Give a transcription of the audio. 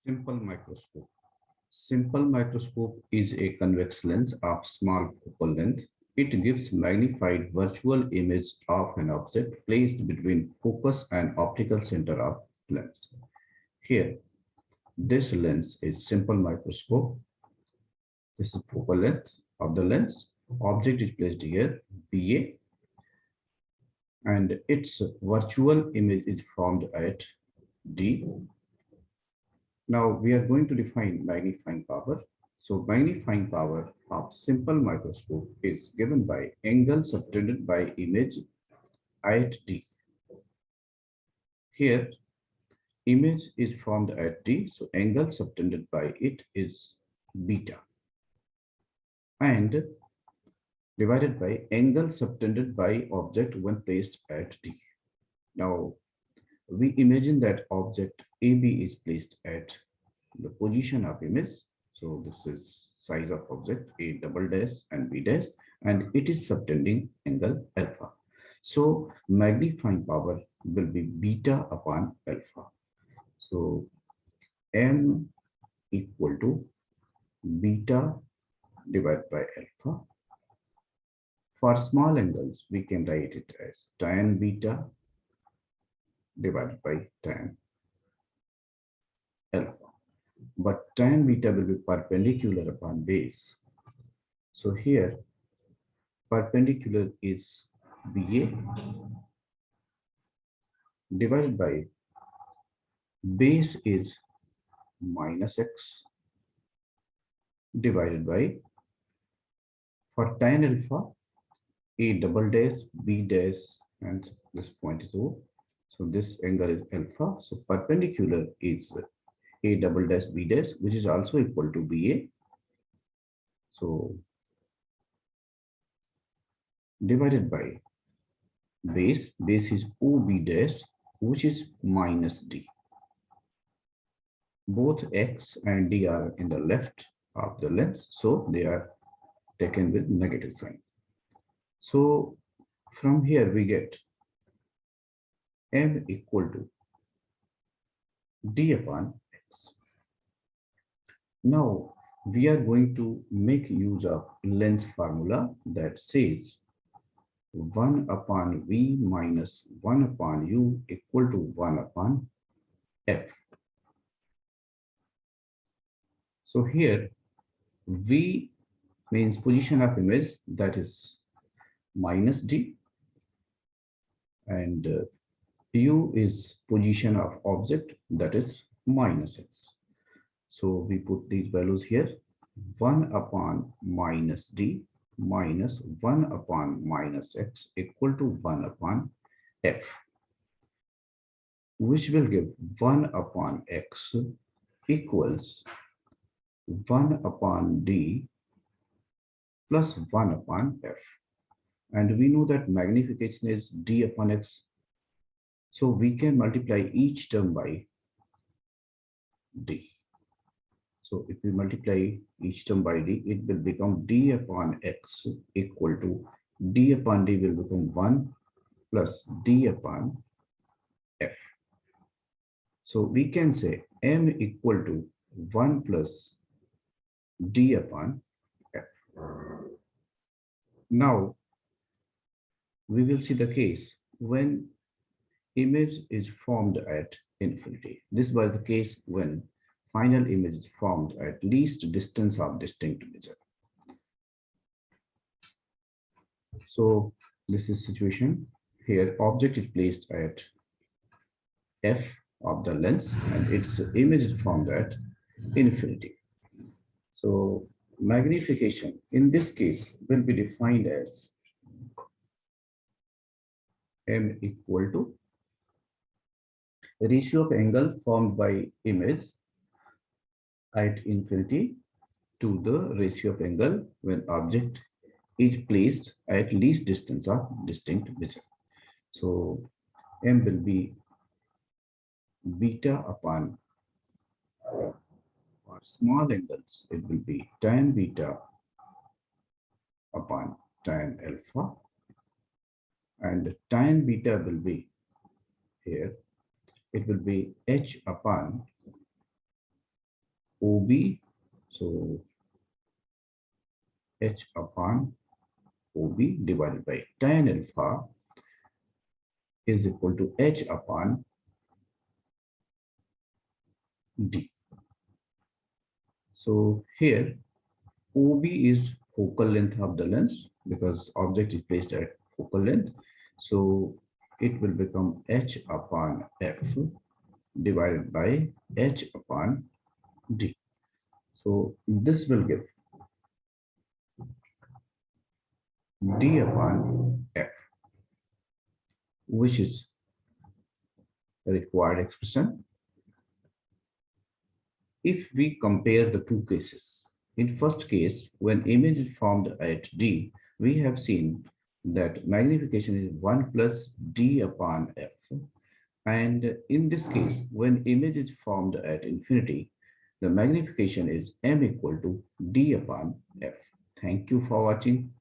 Simple microscope. Simple microscope is a convex lens of small focal length. It gives magnified virtual image of an object placed between focus and optical center of lens. Here, this lens is simple microscope. This is focal length of the lens. Object is placed here, BA, and its virtual image is formed at D. Now we are going to define magnifying power. So magnifying power of simple microscope is given by angle subtended by image at D. Here image is formed at D, so angle subtended by it is beta, and divided by angle subtended by object when placed at D. Now we imagine that object AB is placed at the position of image. So this is size of object A double dash and B dash, and it is subtending angle alpha. So magnifying power will be beta upon alpha. So M equal to beta divided by alpha. For small angles, we can write it as tan beta divided by tan alpha. But tan beta will be perpendicular upon base. So here, perpendicular is BA divided by base is minus x divided by, for tan alpha, A double dash, B dash, and this point is O. So this angle is alpha. So perpendicular is A double dash, B dash, which is also equal to BA. So divided by base is OB dash, which is minus D. Both X and D are in the left of the lens, so they are taken with negative sign. So from here we get M equal to D upon X. Now we are going to make use of lens formula that says 1 upon V minus 1 upon U equal to 1 upon F. So here V means position of image, that is minus D, and U is position of object, that is minus X. So we put these values here, 1 upon minus D minus 1 upon minus X equal to 1 upon F, which will give 1 upon X equals 1 upon D plus 1 upon F. And we know that magnification is D upon X. So we can multiply each term by D. So if we multiply each term by D, it will become D upon X equal to D upon D will become 1 plus D upon F. So we can say M equal to 1 plus D upon F. Now we will see the case when image is formed at infinity. This was the case when final image is formed at least distance of distinct measure. So this is situation. Here object is placed at F of the lens and its image is formed at infinity. So magnification in this case will be defined as M equal to ratio of angle formed by image at infinity to the ratio of angle when object is placed at least distance of distinct measure. So M will be beta upon, for small angles, it will be tan beta upon tan alpha, and tan beta will be here, it will be H upon OB, so H upon OB divided by tan alpha is equal to H upon D. So here OB is focal length of the lens because object is placed at focal length. So it will become H upon F divided by H upon D. So this will give D upon F, which is the required expression. If we compare the two cases, in first case, when image is formed at D, we have seen that magnification is 1 plus D upon F. And in this case, when image is formed at infinity, the magnification is M equal to D upon F. Thank you for watching.